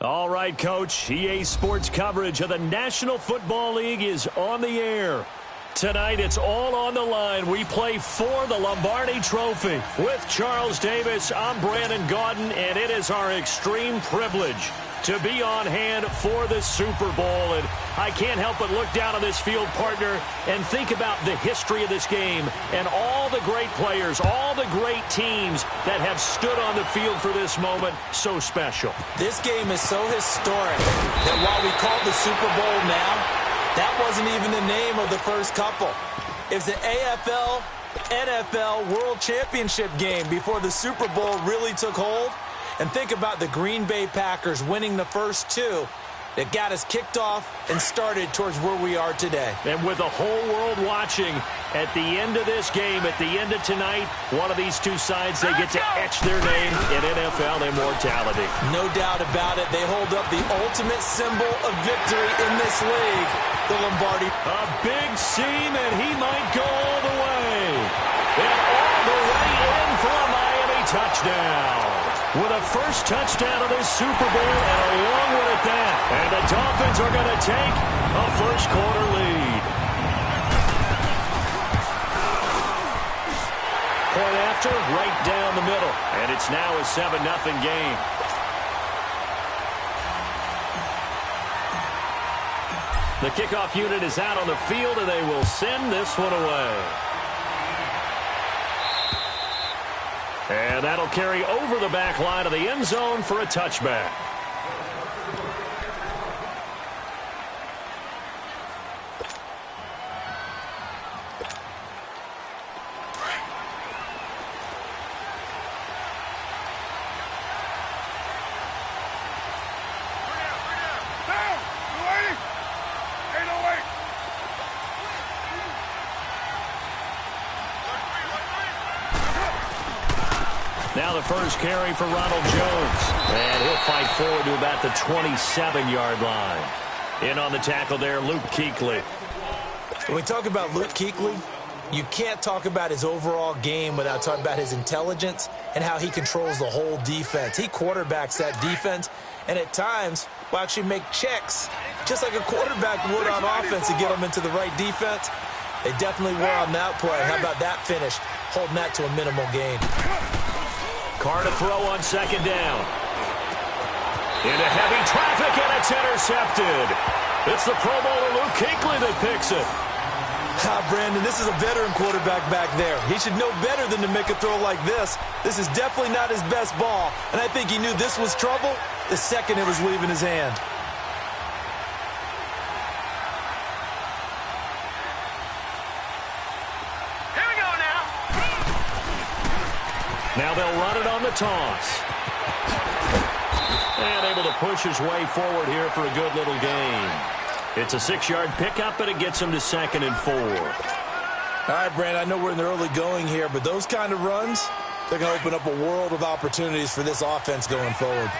All right, Coach. EA Sports coverage of the National Football League is on the air. Tonight, it's all on the line. We play for the Lombardi Trophy. With Charles Davis, I'm Brandon Gaudin, and it is our extreme privilege to be on hand for the Super Bowl. And I can't help but look down on this field, partner, and think about the history of this game and all the great players, all the great teams that have stood on the field for this moment. So special. This game is so historic that while we call it the Super Bowl now, that wasn't even the name of the first couple. It was the AFL, NFL World Championship game before the Super Bowl really took hold. And think about the Green Bay Packers winning the first two that got us kicked off and started towards where we are today. And with the whole world watching, at the end of this game, at the end of tonight, one of these two sides, they get to etch their name in NFL immortality. No doubt about it. They hold up the ultimate symbol of victory in this league, the Lombardi. A big seam, and he might go all the way. And all the way in for a Miami touchdown. With a first touchdown of this Super Bowl and a long one at that. And the Dolphins are going to take a first quarter lead. Point after, right down the middle. And it's now a 7-0 game. The kickoff unit is out on the field, and they will send this one away. And that'll carry over the back line of the end zone for a touchback. Now the first carry for Ronald Jones. And he'll fight forward to about the 27-yard line. In on the tackle there, Luke Kuechly. When we talk about Luke Kuechly, you can't talk about his overall game without talking about his intelligence and how he controls the whole defense. He quarterbacks that defense, and at times will actually make checks, just like a quarterback would on offense to get them into the right defense. They definitely were on that play. How about that finish, holding that to a minimal gain. Carr to throw on second down. Into heavy traffic, and it's intercepted. It's the Pro Bowler Luke Kuechly that picks it. Brandon, this is a veteran quarterback back there. He should know better than to make a throw like this. This is definitely not his best ball, and I think he knew this was trouble the second it was leaving his hand. Now they'll run it on the toss. And able to push his way forward here for a good little gain. It's a 6-yard pickup, and it gets him to 2nd and 4. All right, Brandon, I know we're in the early going here, but those kind of runs, they're going to open up a world of opportunities for this offense going forward.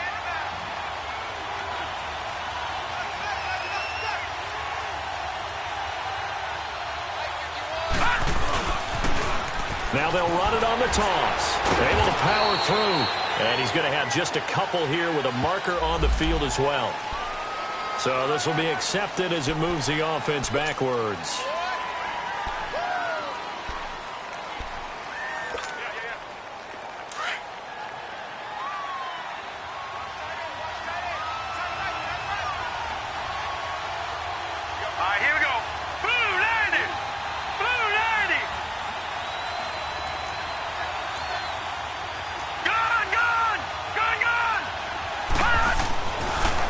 Now they'll run it on the toss. Able to power through. And he's going to have just a couple here with a marker on the field as well. So this will be accepted as it moves the offense backwards.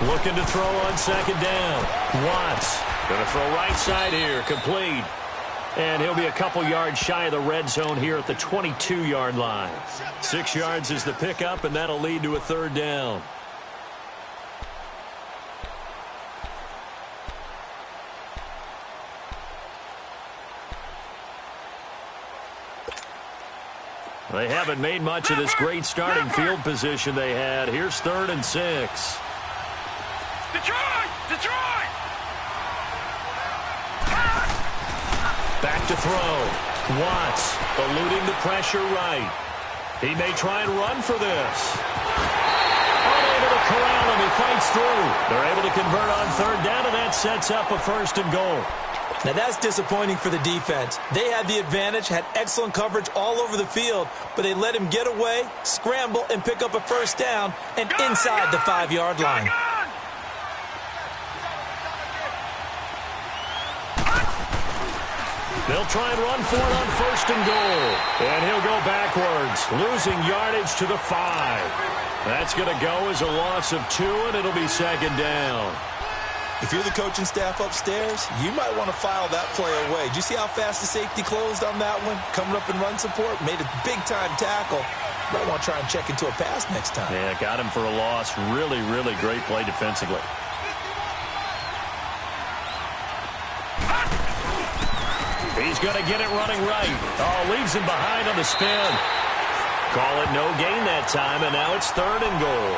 Looking to throw on second down. Watts going to throw right side here. Complete. And he'll be a couple yards shy of the red zone here at the 22-yard line. 6 yards is the pickup, and that'll lead to a 3rd down. They haven't made much of this great starting field position they had. Here's 3rd and 6. Detroit! Back to throw. Watts eluding the pressure right. He may try and run for this. Unable to corral him. He fights through. They're able to convert on third down, and that sets up a 1st and goal. Now, that's disappointing for the defense. They had the advantage, had excellent coverage all over the field, but they let him get away, scramble, and pick up a 1st down and inside the 5-yard line. They'll try and run for it on 1st and goal. And he'll go backwards, losing yardage to the 5. That's going to go as a loss of 2, and it'll be 2nd down. If you're the coaching staff upstairs, you might want to file that play away. Did you see how fast the safety closed on that one? Coming up in run support, made a big-time tackle. Might want to try and check into a pass next time. Yeah, got him for a loss. Really, really great play defensively. He's going to get it running right. Oh, leaves him behind on the spin. Call it no gain that time, and now it's 3rd and goal.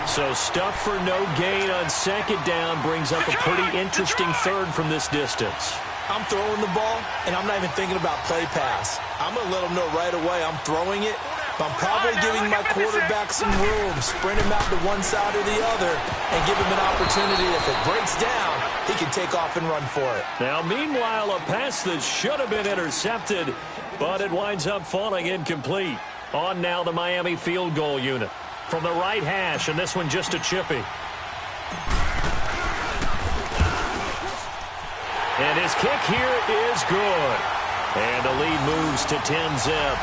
So stuff for no gain on 2nd down brings up a pretty interesting 3rd from this distance. I'm throwing the ball, and I'm not even thinking about play pass. I'm going to let him know right away I'm throwing it, but I'm probably giving my quarterback some room, sprint him out to one side or the other, and give him an opportunity. If it breaks down, he can take off and run for it. Now, meanwhile, a pass that should have been intercepted, but it winds up falling incomplete. On now the Miami field goal unit. From the right hash, and this one just a chippy. And his kick here is good. And the lead moves to 10-zip.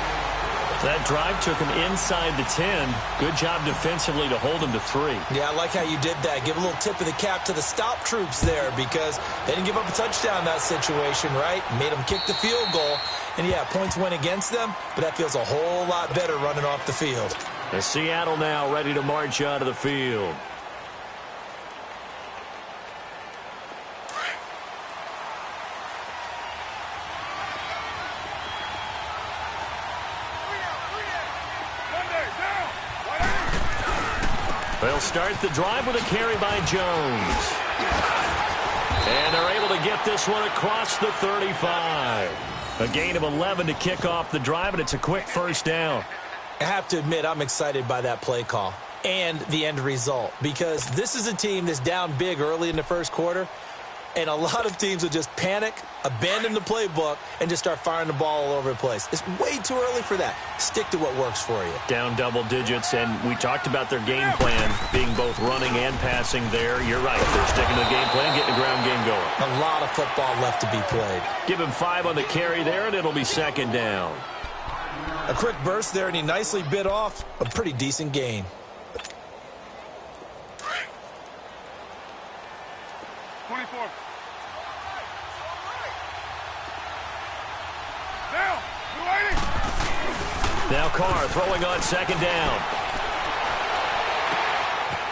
That drive took him inside the 10. Good job defensively to hold him to 3. Yeah, I like how you did that. Give a little tip of the cap to the stop troops there because they didn't give up a touchdown in that situation, right? Made them kick the field goal. And, yeah, points went against them, but that feels a whole lot better running off the field. And Seattle now ready to march out of the field. They'll start the drive with a carry by Jones. And they're able to get this one across the 35. A gain of 11 to kick off the drive, and it's a quick 1st down. I have to admit, I'm excited by that play call and the end result because this is a team that's down big early in the 1st quarter, and a lot of teams will just panic, abandon the playbook, and just start firing the ball all over the place. It's way too early for that. Stick to what works for you. Down double digits, and we talked about their game plan being both running and passing there. You're right. They're sticking to the game plan, getting the ground game going. A lot of football left to be played. Give him 5 on the carry there, and it'll be 2nd down. A quick burst there, and he nicely bit off a pretty decent gain. Now Carr throwing on 2nd down.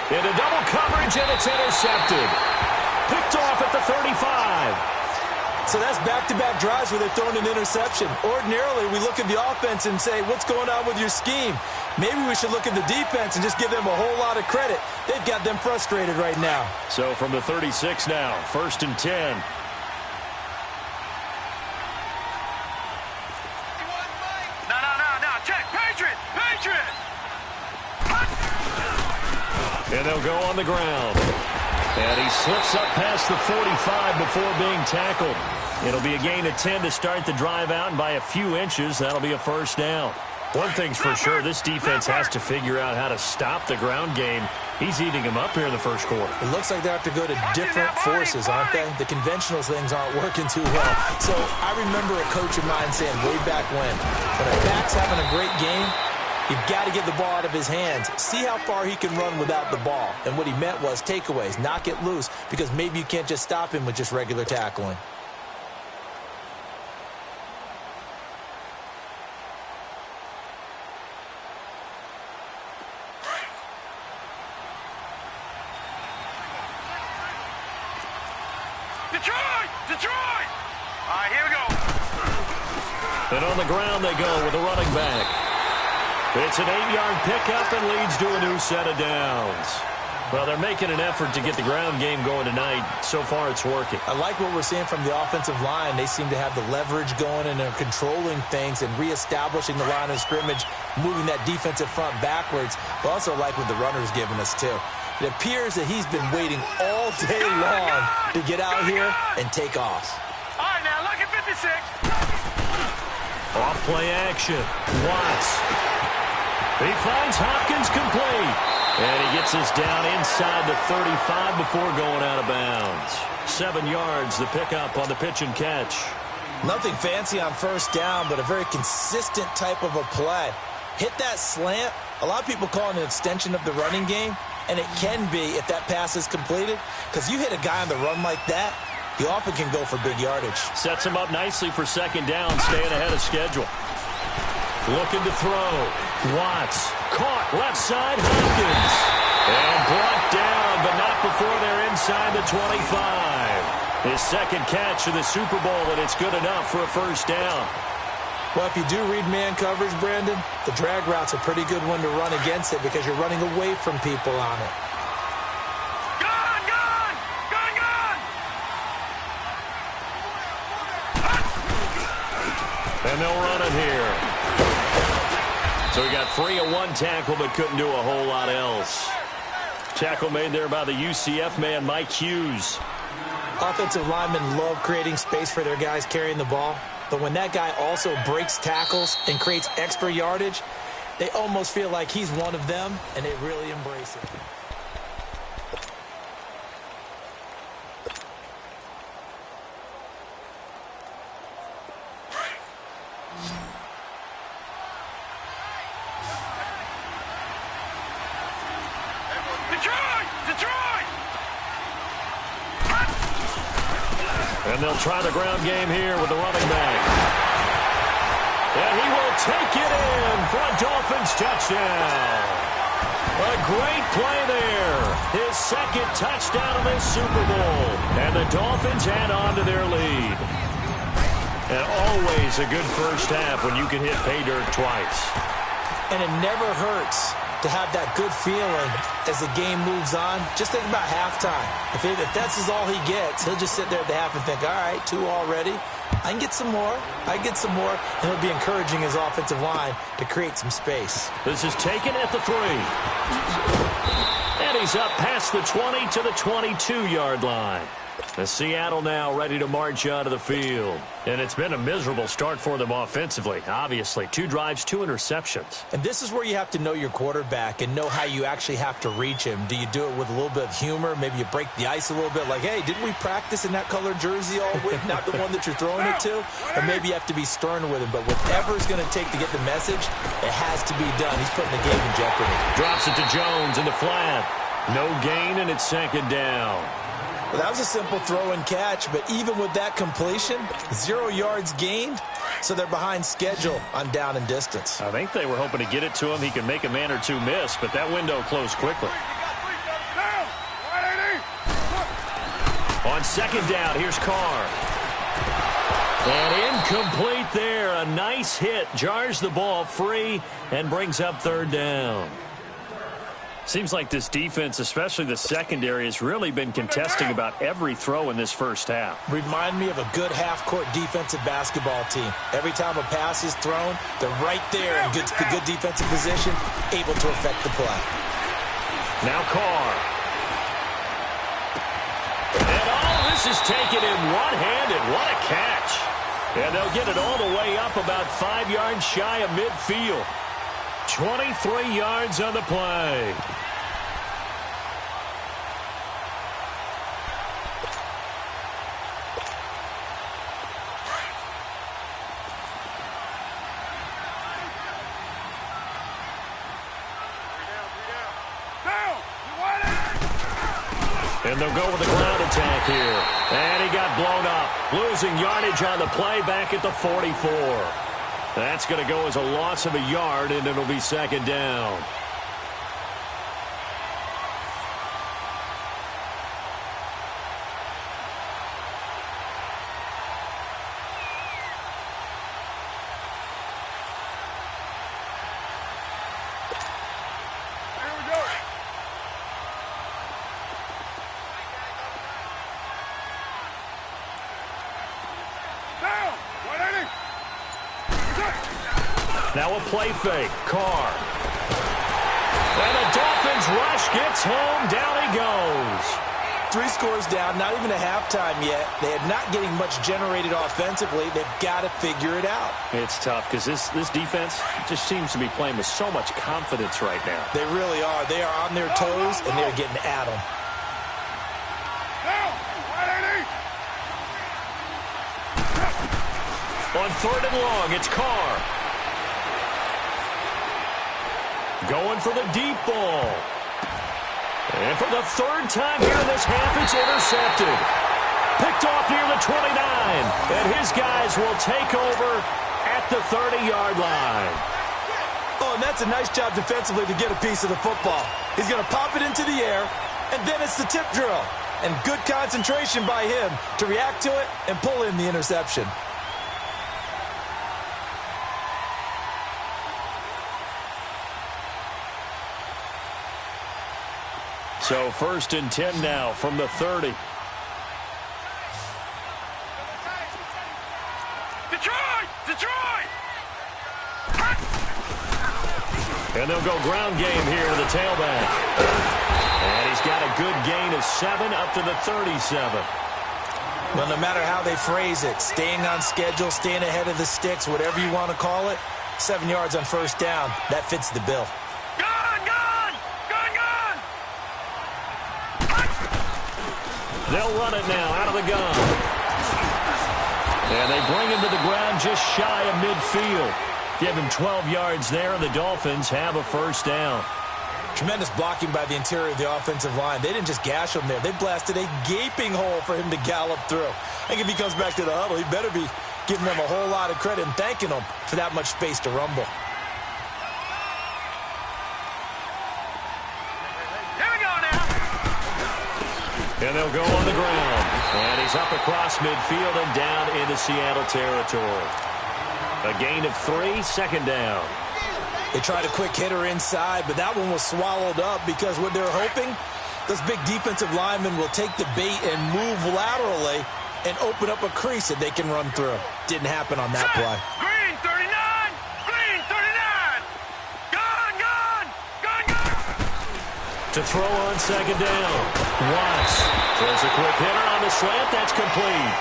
Into double coverage, and it's intercepted. Picked off at the 35. So that's back-to-back drives where they're throwing an interception. Ordinarily, we look at the offense and say, what's going on with your scheme? Maybe we should look at the defense and just give them a whole lot of credit. They've got them frustrated right now. So from the 36 now, 1st and 10. And they'll go on the ground. And he slips up past the 45 before being tackled. It'll be a gain of 10 to start the drive out, and by a few inches, that'll be a 1st down. One thing's for sure, this defense has to figure out how to stop the ground game. He's eating him up here in the 1st quarter. It looks like they have to go to different forces, aren't they? The conventional things aren't working too well. So I remember a coach of mine saying way back when a back's having a great game, you've got to get the ball out of his hands. See how far he can run without the ball. And what he meant was takeaways, knock it loose, because maybe you can't just stop him with just regular tackling. Detroit! All right, here we go. And on the ground they go with the running back. It's an 8-yard pickup and leads to a new set of downs. Well, they're making an effort to get the ground game going tonight. So far, it's working. I like what we're seeing from the offensive line. They seem to have the leverage going, and they're controlling things and reestablishing the line of scrimmage, moving that defensive front backwards. But also like what the runner's giving us, too. It appears that he's been waiting all day long to get out here and take off. All right, now look at 56. Off play action. Watts. He finds Hopkins complete. And he gets us down inside the 35 before going out of bounds. 7 yards, the pickup on the pitch and catch. Nothing fancy on first down, but a very consistent type of a play. Hit that slant. A lot of people call it an extension of the running game, and it can be if that pass is completed, because you hit a guy on the run like that, you often can go for big yardage. Sets him up nicely for second down, staying ahead of schedule. Looking to throw. Watts caught left side. Hopkins. And brought down, but not before they're inside the 25. His second catch of the Super Bowl, and it's good enough for a first down. Well, if you do read man coverage, Brandon, the drag route's a pretty good one to run against it because you're running away from people on it. Gone, gone, gone, gone. And they'll run it here. So he got free of one tackle, but couldn't do a whole lot else. Tackle made there by the UCF man, Mike Hughes. Offensive linemen love creating space for their guys carrying the ball, but when that guy also breaks tackles and creates extra yardage, they almost feel like he's one of them, and they really embrace it. And they'll try the ground game here with the running back. And he will take it in for a Dolphins touchdown. A great play there. His second touchdown of this Super Bowl. And the Dolphins add on to their lead. And always a good first half when you can hit pay dirt twice. And it never hurts to have that good feeling as the game moves on. Just think about halftime. If that's all he gets, he'll just sit there at the half and think, all right, 2 already. I can get some more. I can get some more. And he'll be encouraging his offensive line to create some space. This is taken at the 3. And he's up past the 20 to the 22-yard line. The Seattle now ready to march out of the field. And it's been a miserable start for them offensively, obviously. 2 drives, 2 interceptions. And this is where you have to know your quarterback and know how you actually have to reach him. Do you do it with a little bit of humor? Maybe you break the ice a little bit like, hey, didn't we practice in that colored jersey all week? Not the one that you're throwing it to? Or maybe you have to be stern with him. But whatever it's going to take to get the message, it has to be done. He's putting the game in jeopardy. Drops it to Jones in the flat. No gain, and it's second down. Well, that was a simple throw and catch, but even with that completion, 0 yards gained, so they're behind schedule on down and distance. I think they were hoping to get it to him. He could make a man or two miss, but that window closed quickly. On second down, here's Carr. And incomplete there. A nice hit. Jars the ball free and brings up third down. Seems like this defense, especially the secondary, has really been contesting about every throw in this first half. Remind me of a good half-court defensive basketball team. Every time a pass is thrown, they're right there in good defensive position, able to affect the play. Now Carr. And all this is taken in one-handed. What a catch. And they'll get it all the way up about 5 yards shy of midfield. 23 yards on the play. And they'll go with the ground attack here. And he got blown up. Losing yardage on the play back at the 44. That's going to go as a loss of a yard, and it'll be second down. Now a play fake. Carr. And the Dolphins rush gets home. Down he goes. 3 scores down, not even a halftime yet. They are not getting much generated offensively. They've got to figure it out. It's tough because this defense just seems to be playing with so much confidence right now. They really are. They are on their toes, and they're getting at them. On 3rd and long, it's Carr. Going for the deep ball. And for the 3rd time here in this half, it's intercepted. Picked off near the 29. And his guys will take over at the 30-yard line. Oh, and that's a nice job defensively to get a piece of the football. He's going to pop it into the air, and then it's the tip drill. And good concentration by him to react to it and pull in the interception. So 1st and 10 now from the 30. Detroit! Detroit! And they'll go ground game here with the tailback. And he's got a good gain of 7 up to the 37. Well, no matter how they phrase it, staying on schedule, staying ahead of the sticks, whatever you want to call it, 7 yards on 1st down, that fits the bill. They'll run it now out of the gun. And they bring him to the ground just shy of midfield. Give him 12 yards there, and the Dolphins have a 1st down. Tremendous blocking by the interior of the offensive line. They didn't just gash him there. They blasted a gaping hole for him to gallop through. I think if he comes back to the huddle, he better be giving them a whole lot of credit and thanking them for that much space to rumble. And they'll go on the ground. And he's up across midfield and down into Seattle territory. A gain of 3, 2nd down. They tried a quick hitter inside, but that one was swallowed up because what they're hoping, those big defensive linemen will take the bait and move laterally and open up a crease that they can run through. Didn't happen on that play. Green 39! Green 39! Gone! To throw on 2nd down. Watts throws a quick hitter on the slant. That's complete.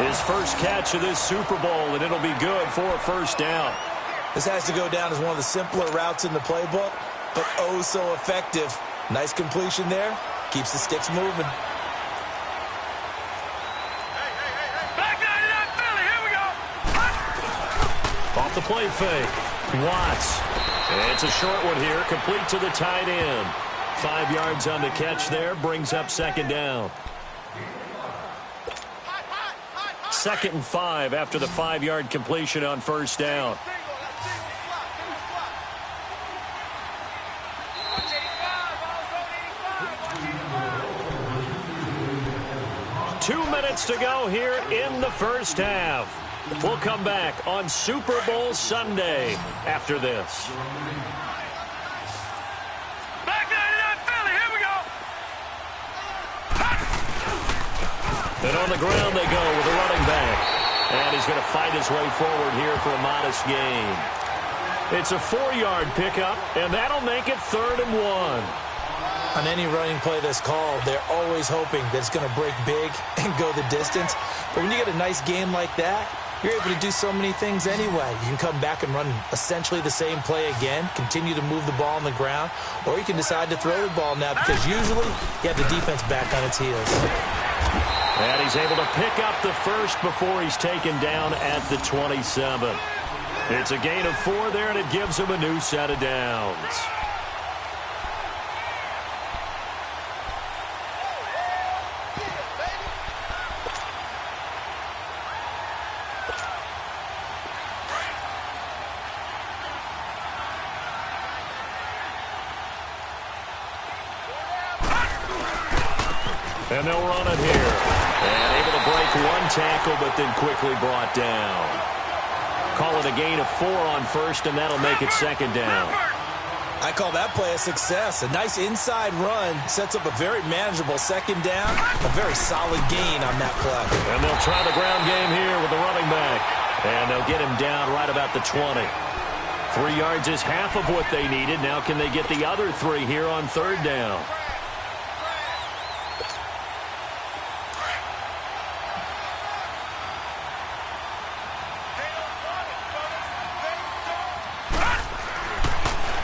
His first catch of this Super Bowl, and it'll be good for a 1st down. This has to go down as one of the simpler routes in the playbook, but oh so effective. Nice completion there. Keeps the sticks moving. Back 99 Philly, here we go! Off the play fake. Watts. And it's a short one here, complete to the tight end. 5 yards on the catch there, brings up 2nd down. 2nd and 5 after the 5-yard completion on 1st down. Two minutes to go here in the 1st half. We'll come back on Super Bowl Sunday after this. Back 99 Philly, here we go! And on the ground they go with a running back. And he's going to fight his way forward here for a modest gain. It's a 4-yard pickup, and that'll make it 3rd and 1. On any running play that's called, they're always hoping that it's going to break big and go the distance. But when you get a nice game like that, you're able to do so many things anyway. You can come back and run essentially the same play again, continue to move the ball on the ground, or you can decide to throw the ball now because usually you have the defense back on its heels. And he's able to pick up the first before he's taken down at the 27. It's a gain of 4 there, and it gives him a new set of downs. And they'll run it here. And able to break one tackle, but then quickly brought down. Call it a gain of 4 on first, and that'll make it 2nd down. I call that play a success. A nice inside run sets up a very manageable 2nd down. A very solid gain on that play. And they'll try the ground game here with the running back. And they'll get him down right about the 20. 3 yards is half of what they needed. Now can they get the other 3 here on third down?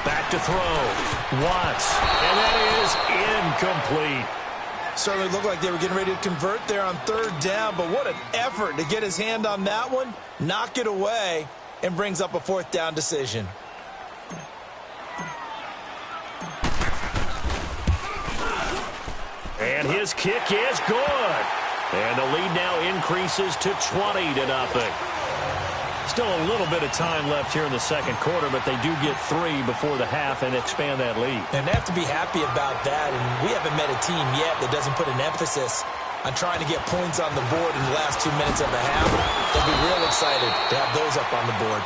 Back to throw. Watts. And that is incomplete. Certainly looked like they were getting ready to convert there on third down, but what an effort to get his hand on that one, knock it away, and brings up a fourth down decision. And his kick is good. And the lead now increases to 20-0. Still a little bit of time left here in the second quarter, but they do get 3 before the half and expand that lead. And they have to be happy about that, and we haven't met a team yet that doesn't put an emphasis on trying to get points on the board in the last 2 minutes of the half. They'll be real excited to have those up on the board.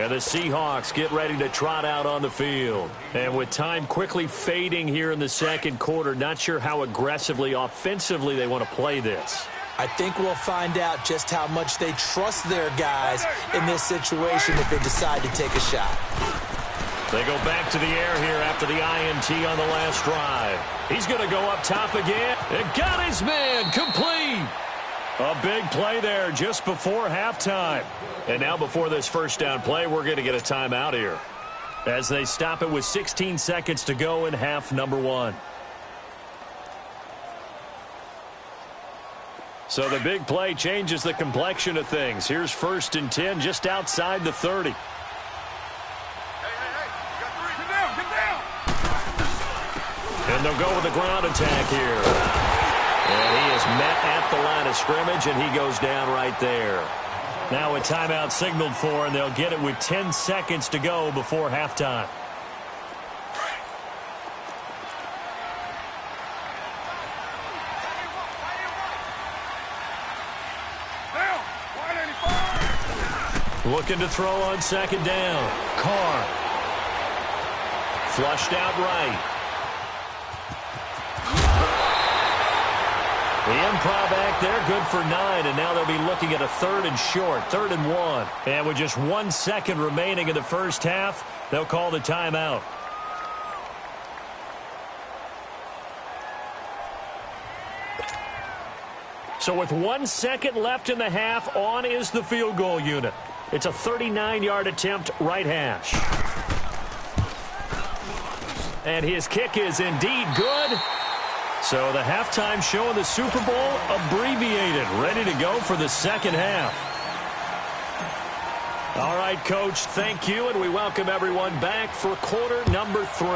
And the Seahawks get ready to trot out on the field. And with time quickly fading here in the second quarter, not sure how aggressively, offensively they want to play this. I think we'll find out just how much they trust their guys in this situation if they decide to take a shot. They go back to the air here after the INT on the last drive. He's going to go up top again. And got his man complete. A big play there just before halftime. And now before this first down play, we're going to get a timeout here as they stop it with 16 seconds to go in half number 1. So the big play changes the complexion of things. Here's 1st and 10 just outside the 30. Hey, get down. And they'll go with the ground attack here. And he is met at the line of scrimmage, and he goes down right there. Now a timeout signaled for, and they'll get it with 10 seconds to go before halftime. Looking to throw on second down. Carr. Flushed out right. The improv act there, good for 9, and now they'll be looking at a 3rd and short, 3rd and 1. And with just 1 second remaining in the first half, they'll call the timeout. So with 1 second left in the half, on is the field goal unit. It's a 39-yard attempt, right hash. And his kick is indeed good. So the halftime show in the Super Bowl abbreviated, ready to go for the second half. All right, Coach, thank you, and we welcome everyone back for quarter number 3.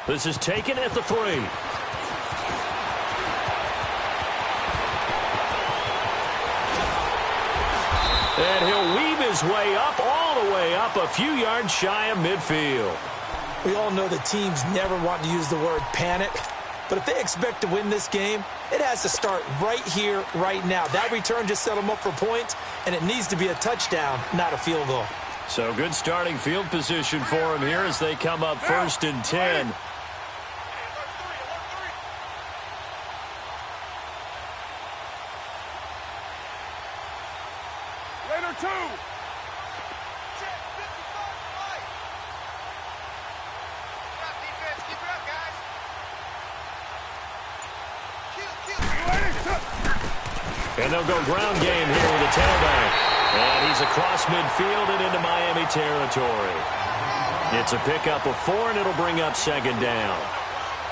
This is taken at the 3. And he'll weave his way up, all the way up, a few yards shy of midfield. We all know that teams never want to use the word panic, but if they expect to win this game, it has to start right here, right now. That return just set them up for points, and it needs to be a touchdown, not a field goal. So good starting field position for them here as they come up 1st and 10. And they'll go ground game here with a tailback. And he's across midfield and into Miami territory. It's a pickup of 4, and it'll bring up second down.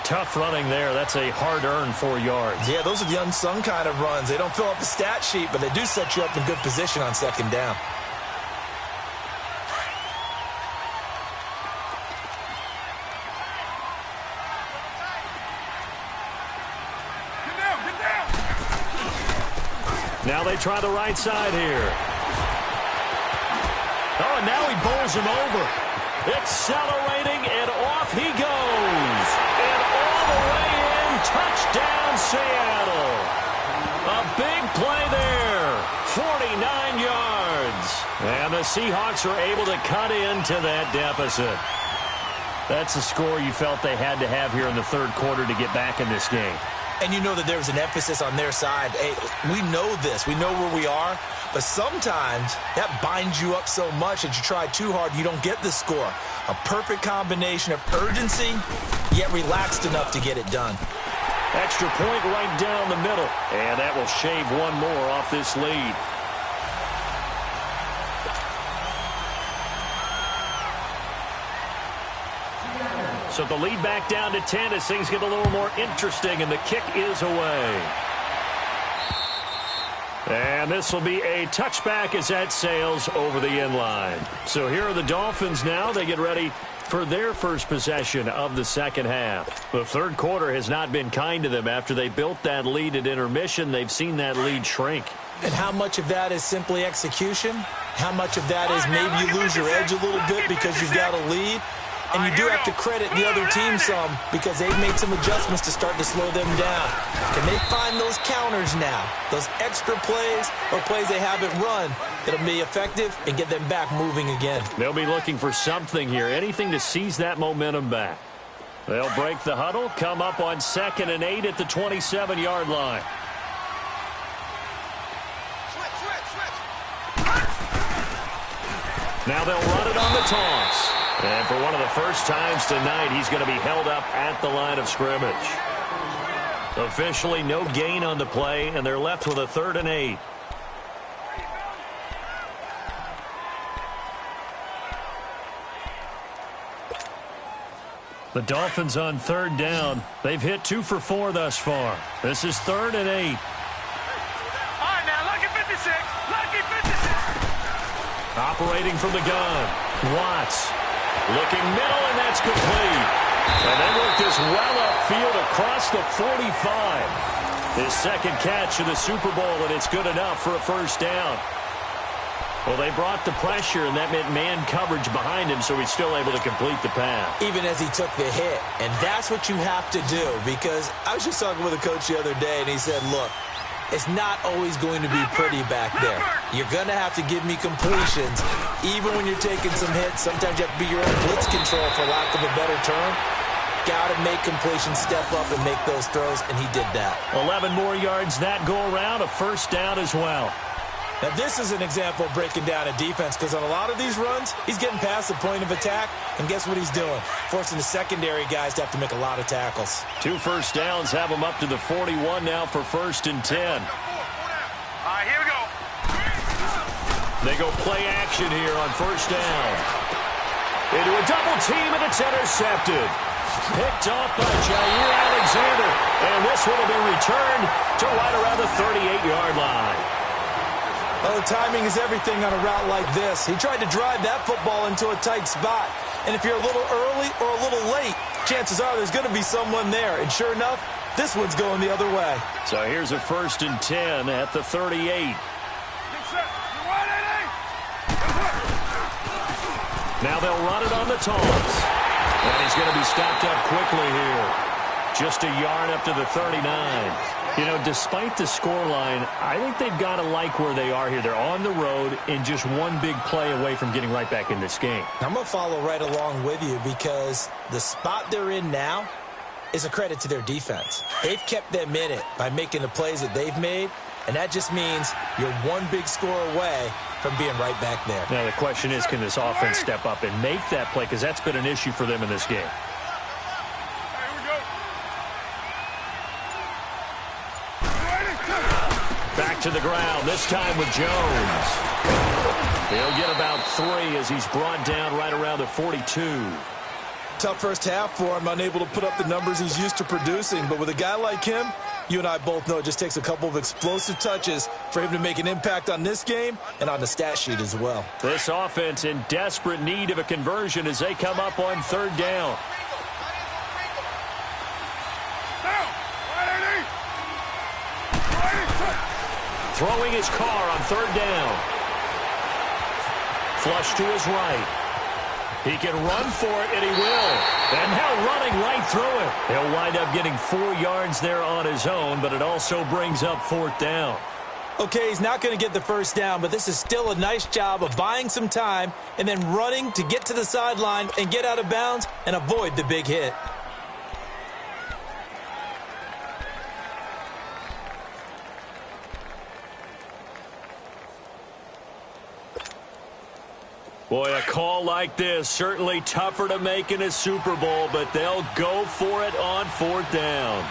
Tough running there. That's a hard-earned 4 yards. Yeah, those are the unsung kind of runs. They don't fill up the stat sheet, but they do set you up in good position on second down. Now they try the right side here. Oh, and now he bowls him over. Accelerating, and off he goes. And all the way in, touchdown Seattle. A big play there, 49 yards. And the Seahawks are able to cut into that deficit. That's the score you felt they had to have here in the third quarter to get back in this game. And you know that there was an emphasis on their side. Hey, we know this. We know where we are. But sometimes that binds you up so much that you try too hard, you don't get the score. A perfect combination of urgency, yet relaxed enough to get it done. Extra point right down the middle. And that will shave one more off this lead. So the lead back down to 10 as things get a little more interesting, and the kick is away. And this will be a touchback as that sails over the end line. So here are the Dolphins now. They get ready for their first possession of the second half. The third quarter has not been kind to them. After they built that lead at intermission, they've seen that lead shrink. And how much of that is simply execution? How much of that is maybe you lose your edge a little bit because you've got a lead? And you do have to credit the other team some because they've made some adjustments to start to slow them down. Can they find those counters now, those extra plays or plays they haven't run that'll be effective and get them back moving again? They'll be looking for something here, anything to seize that momentum back. They'll break the huddle, come up on 2nd and 8 at the 27-yard line. Now they'll run it on the toss. And for one of the first times tonight, he's going to be held up at the line of scrimmage. Officially no gain on the play, and they're left with a 3rd and 8. The Dolphins on 3rd down. They've hit 2 for 4 thus far. This is 3rd and 8. All right, now, lucky 56. Lucky 56. Operating from the gun. Watts. Looking middle, and that's complete. And they work this well upfield across the 45. His second catch of the Super Bowl, and it's good enough for a first down. Well, they brought the pressure, and that meant man coverage behind him, so he's still able to complete the pass. Even as he took the hit. And that's what you have to do, because I was just talking with a coach the other day, and he said, look, it's not always going to be pretty back there. You're going to have to give me completions. Even when you're taking some hits, sometimes you have to be your own blitz control, for lack of a better term. Got to make completions, step up, and make those throws, and he did that. 11 more yards that go around, a first down as well. Now, this is an example of breaking down a defense, because on a lot of these runs, he's getting past the point of attack, and guess what he's doing? Forcing the secondary guys to have to make a lot of tackles. 2 first downs have him up to the 41 now for 1st and 10. All right, here we go. They go play action here on 1st down. Into a double team, and it's intercepted. Picked off by Jair Alexander, and this one will be returned to right around the 38-yard line. Oh, timing is everything on a route like this. He tried to drive that football into a tight spot. And if you're a little early or a little late, chances are there's going to be someone there. And sure enough, this one's going the other way. So here's a 1st and 10 at the 38. Now they'll run it on the toss. And he's going to be stopped up quickly here. Just a yard up to the 39. You know, despite the scoreline, I think they've got to like where they are here. They're on the road and just one big play away from getting right back in this game. I'm going to follow right along with you, because the spot they're in now is a credit to their defense. They've kept them in it by making the plays that they've made, and that just means you're one big score away from being right back there. Now the question is, can this offense step up and make that play? Because that's been an issue for them in this game. Back to the ground, this time with Jones. He'll get about 3 as he's brought down right around the 42. Tough first half for him, unable to put up the numbers he's used to producing. But with a guy like him, you and I both know it just takes a couple of explosive touches for him to make an impact on this game and on the stat sheet as well. This offense in desperate need of a conversion as they come up on 3rd down. Throwing his car on 3rd down. Flush to his right. He can run for it, and he will. And now running right through it. He'll wind up getting 4 yards there on his own, but it also brings up 4th down. Okay, he's not going to get the first down, but this is still a nice job of buying some time and then running to get to the sideline and get out of bounds and avoid the big hit. Boy, a call like this, certainly tougher to make in a Super Bowl, but they'll go for it on 4th down.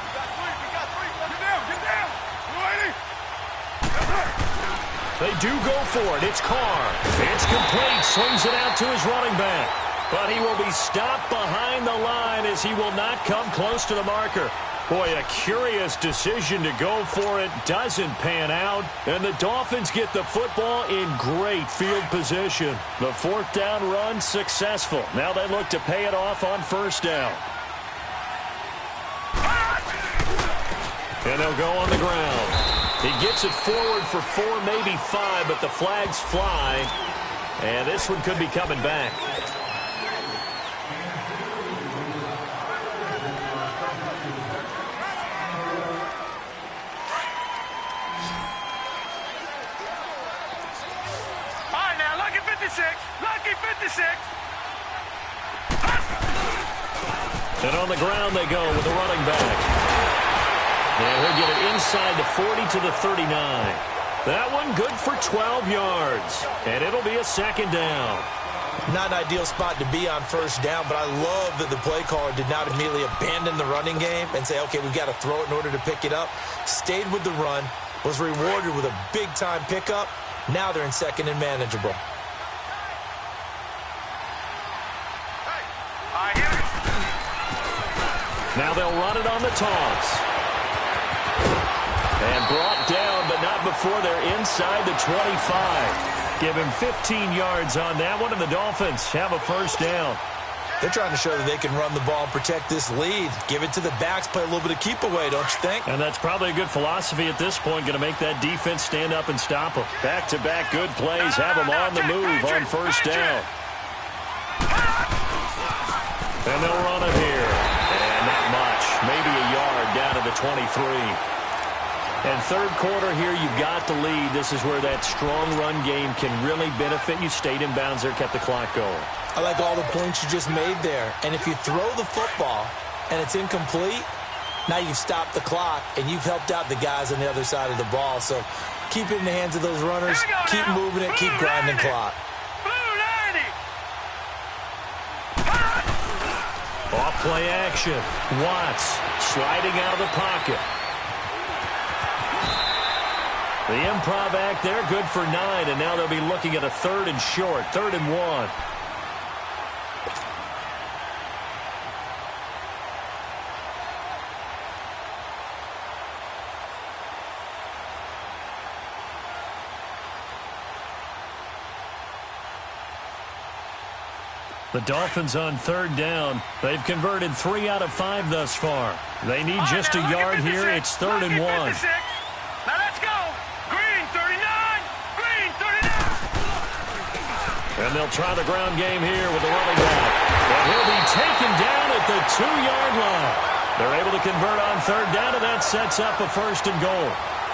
They do go for it. It's Carr. It's complete. Swings it out to his running back. But he will be stopped behind the line as he will not come close to the marker. Boy, a curious decision to go for it. Doesn't pan out. And the Dolphins get the football in great field position. The 4th down run successful. Now they look to pay it off on 1st down. And they'll go on the ground. He gets it forward for 4, maybe 5, but the flags fly. And this one could be coming back. All right, now, lucky 56. Lucky 56. And on the ground they go with the running back. And he'll get it inside the 40 to the 39. That one good for 12 yards. And it'll be a 2nd down. Not an ideal spot to be on 1st down, but I love that the play caller did not immediately abandon the running game and say, okay, we've got to throw it in order to pick it up. Stayed with the run, was rewarded with a big-time pickup. Now they're in 2nd and manageable. Now they'll run it on the toss. And brought down, but not before they're inside the 25. Give him 15 yards on that one, and the Dolphins have a 1st down. They're trying to show that they can run the ball and protect this lead. Give it to the backs, play a little bit of keep away, don't you think? And that's probably a good philosophy at this point, going to make that defense stand up and stop them. Back-to-back good plays, have them on the move on 1st down. And they'll run it here. And not much, maybe a yard down to the 23. And 3rd quarter here, you've got the lead. This is where that strong run game can really benefit you. Stayed in bounds there, kept the clock going. I like all the points you just made there. And if you throw the football and it's incomplete, now you've stopped the clock and you've helped out the guys on the other side of the ball. So keep it in the hands of those runners. Keep moving it. Keep grinding clock. Off play action. Watts sliding out of the pocket. The improv act there, good for 9, and now they'll be looking at a 3rd and short, 3rd and 1. The Dolphins on 3rd down. They've converted 3 out of 5 thus far. They need just a yard here. It's 3rd and 1. Now let's go. Green 39. Green 39. And they'll try the ground game here with the running back. And he'll be taken down at the 2-yard line. They're able to convert on 3rd down, and that sets up a 1st and goal.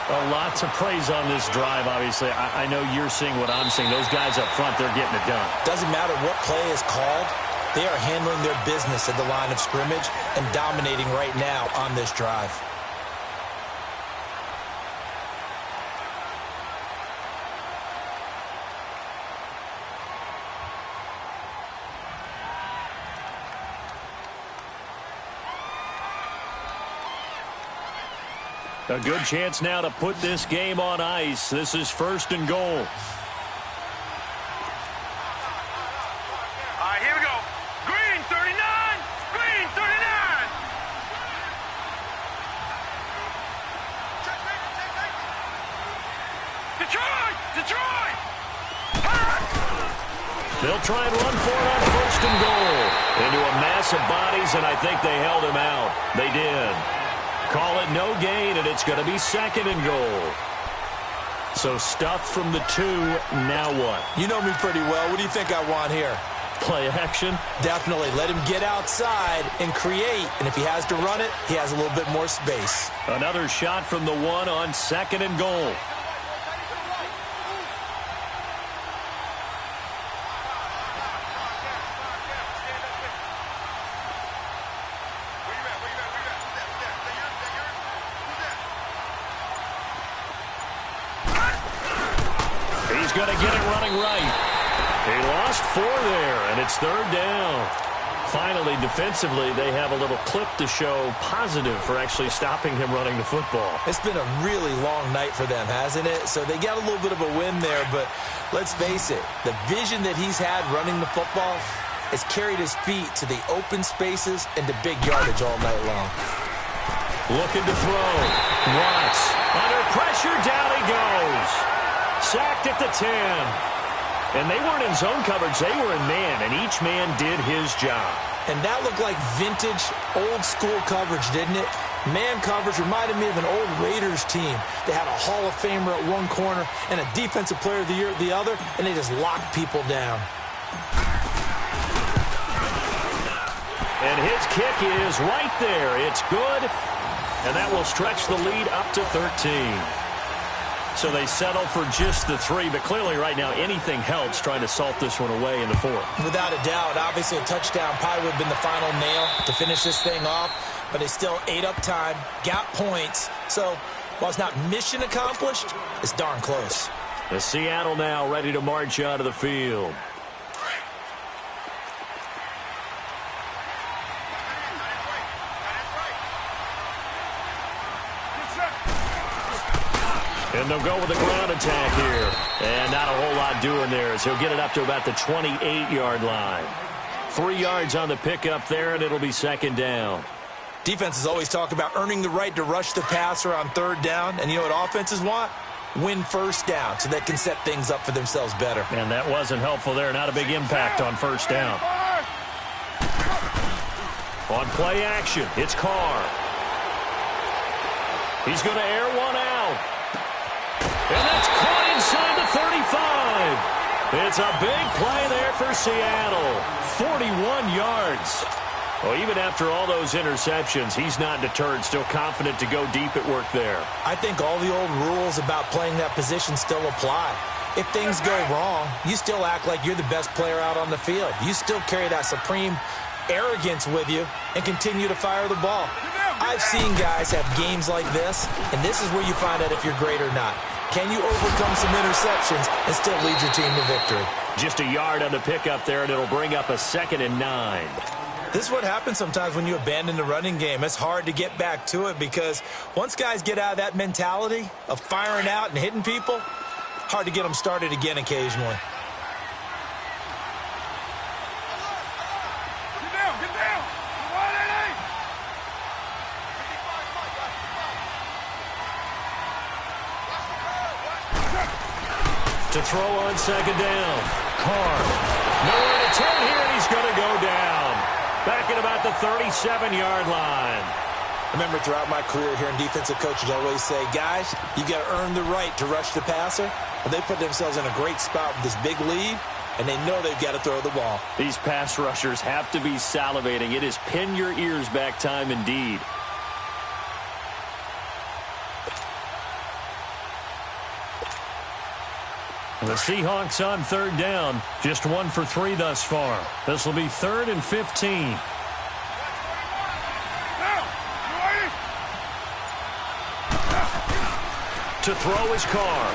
A lot to praise on this drive, obviously. I know you're seeing what I'm seeing. Those guys up front, they're getting it done. Doesn't matter what play is called. They are handling their business at the line of scrimmage and dominating right now on this drive. A good chance now to put this game on ice. This is 1st and goal. All right, here we go. Green 39. Green 39. Detroit! Detroit! They'll try and run for it on 1st and goal. Into a mass of bodies, and I think they held him out. They did. Call it no gain, and it's going to be 2nd and goal. So stuffed from the 2, now what? You know me pretty well. What do you think I want here? Play action? Definitely. Let him get outside and create. And if he has to run it, he has a little bit more space. Another shot from the 1 on 2nd and goal. He's going to get it running right. He lost lost 4 there, and it's 3rd down. Finally, defensively, they have a little clip to show positive for actually stopping him running the football. It's been a really long night for them, hasn't it? So they got a little bit of a win there, but let's face it, the vision that he's had running the football has carried his feet to the open spaces and to big yardage all night long. Looking to throw. Watts. Under pressure, down he goes. Sacked at the 10. And they weren't in zone coverage. They were in man, and each man did his job. And that looked like vintage, old-school coverage, didn't it? Man coverage reminded me of an old Raiders team. They had a Hall of Famer at one corner and a Defensive Player of the Year at the other, and they just locked people down. And his kick is right there. It's good, and that will stretch the lead up to 13. So they settle for just the 3, but clearly right now anything helps trying to salt this one away in the 4th. Without a doubt, obviously a touchdown probably would have been the final nail to finish this thing off, but they still ate up time, got points. So while it's not mission accomplished, it's darn close. The Seattle now ready to march out of the field. And they'll go with a ground attack here. And not a whole lot doing there as he'll get it up to about the 28-yard line. 3 yards on the pickup there, and it'll be 2nd down. Defenses always talk about earning the right to rush the passer on 3rd down. And you know what offenses want? Win 1st down so they can set things up for themselves better. And that wasn't helpful there. Not a big impact on 1st down. On play action, it's Carr. He's going to air one out. And that's caught inside the 35. It's a big play there for Seattle. 41 yards. Well, even after all those interceptions, he's not deterred, still confident to go deep at work there. I think all the old rules about playing that position still apply. If things go wrong, you still act like you're the best player out on the field. You still carry that supreme arrogance with you and continue to fire the ball. I've seen guys have games like this, and this is where you find out if you're great or not. Can you overcome some interceptions and still lead your team to victory? Just a yard on the pickup there, and it'll bring up a 2nd and 9. This is what happens sometimes when you abandon the running game. It's hard to get back to it because once guys get out of that mentality of firing out and hitting people, hard to get them started again occasionally. Get down. To throw on 2nd down. Carr. Nowhere to turn here, and he's going to go down. Back at about the 37-yard line. Remember, throughout my career here in defensive coaches, I always say, guys, you got to earn the right to rush the passer. But they put themselves in a great spot with this big lead, and they know they've got to throw the ball. These pass rushers have to be salivating. It is pin your ears back time indeed. The Seahawks on 3rd down. Just 1 for 3 thus far. This will be 3rd and 15. To throw is Carr.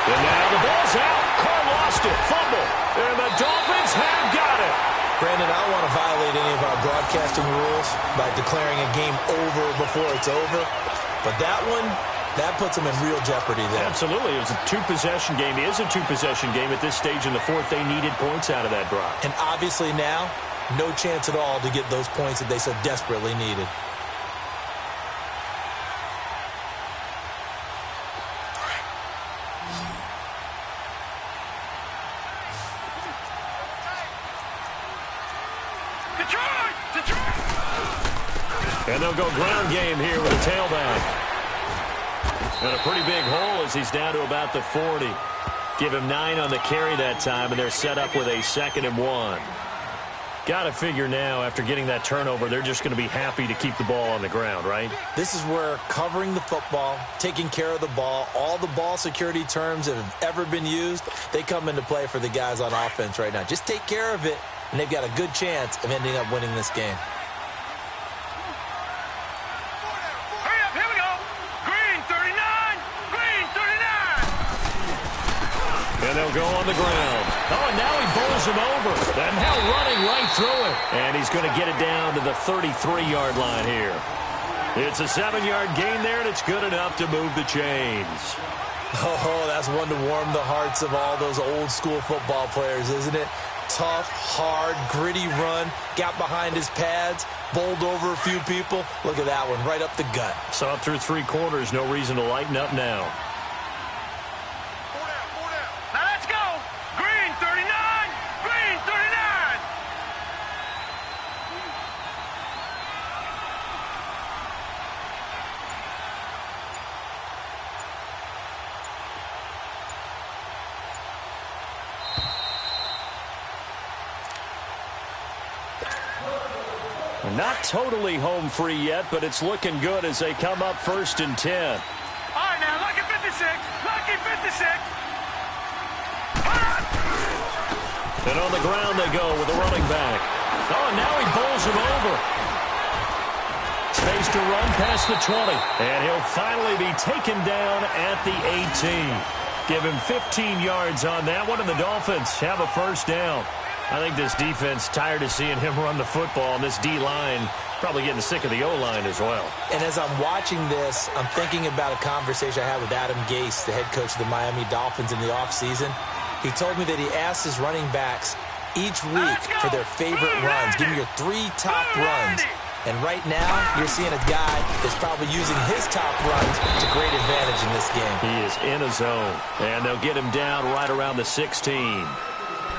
And now the ball's out. Carr lost it. Fumble. And the Dolphins have got it. Brandon, I don't want to violate any of our broadcasting rules by declaring a game over before it's over. But that one, that puts them in real jeopardy there. Absolutely. It was a 2-possession game. It is a 2-possession game at this stage in the 4th. They needed points out of that drive. And obviously now, no chance at all to get those points that they so desperately needed. And they'll go ground game here with a tailback. And a pretty big hole as he's down to about the 40. Give him 9 on the carry that time, and they're set up with a 2nd and 1. Got to figure now, after getting that turnover, they're just going to be happy to keep the ball on the ground, right? This is where covering the football, taking care of the ball, all the ball security terms that have ever been used, they come into play for the guys on offense right now. Just take care of it, and they've got a good chance of ending up winning this game. And they'll go on the ground. Oh, and now he bowls him over. And now running right through it. And he's going to get it down to the 33-yard line here. It's a 7-yard gain there, and it's good enough to move the chains. Oh, that's one to warm the hearts of all those old-school football players, isn't it? Tough, hard, gritty run, got behind his pads, bowled over a few people. Look at that one, right up the gut. Saw it through 3 quarters, no reason to lighten up now. Now let's go. Green 39. Green 39. Not totally home free yet, but it's looking good as they come up 1st and 10. All right, now, lucky 56. Lucky 56. And on the ground they go with the running back. Oh, and now he bowls him over. Space to run past the 20. And he'll finally be taken down at the 18. Give him 15 yards on that one, and the Dolphins have a 1st down. I think this defense tired of seeing him run the football, and this D-line probably getting sick of the O-line as well. And as I'm watching this, I'm thinking about a conversation I had with Adam Gase, the head coach of the Miami Dolphins in the offseason. He told me that he asked his running backs each week for their favorite runs. Give me your 3 top runs. And right now, you're seeing a guy that's probably using his top runs to great advantage in this game. He is in a zone, and they'll get him down right around the 16.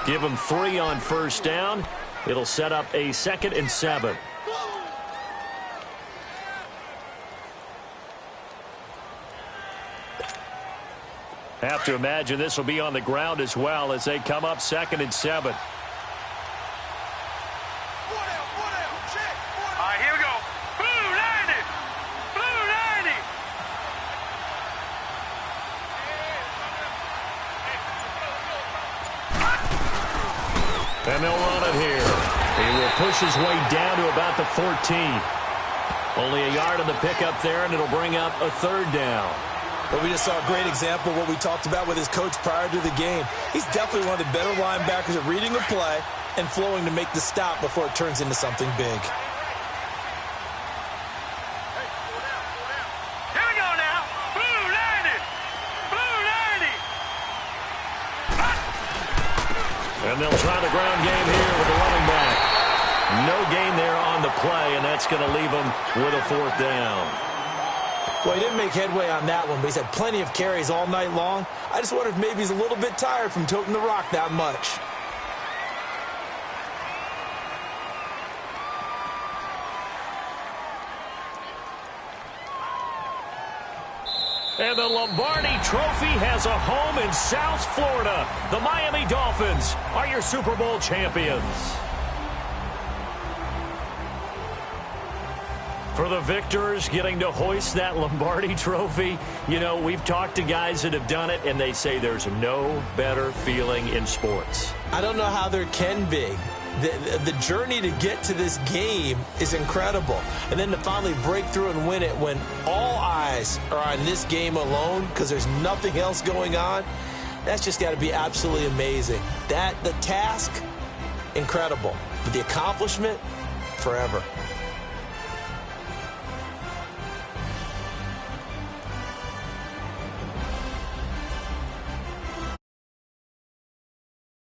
Give him 3 on 1st down. It'll set up a 2nd and 7. Have to imagine this will be on the ground as well as they come up 2nd and 7. All right, here we go. Blue 90. Blue 90. And they'll run it here. He will push his way down to about the 14. Only a yard on the pickup there, and it'll bring up a 3rd down. But we just saw a great example of what we talked about with his coach prior to the game. He's definitely one of the better linebackers at reading a play and flowing to make the stop before it turns into something big. Here we go now. Blue 90. Blue 90. And they'll try the ground game here with the running back. No gain there on the play, and that's going to leave them with a 4th down. Well, he didn't make headway on that one, but he's had plenty of carries all night long. I just wonder if maybe he's a little bit tired from toting the rock that much. And the Lombardi Trophy has a home in South Florida. The Miami Dolphins are your Super Bowl champions. For the victors getting to hoist that Lombardi Trophy, you know, we've talked to guys that have done it, and they say there's no better feeling in sports. I don't know how there can be. The journey to get to this game is incredible. And then to finally break through and win it when all eyes are on this game alone because there's nothing else going on, that's just got to be absolutely amazing. The task, incredible. But the accomplishment, forever.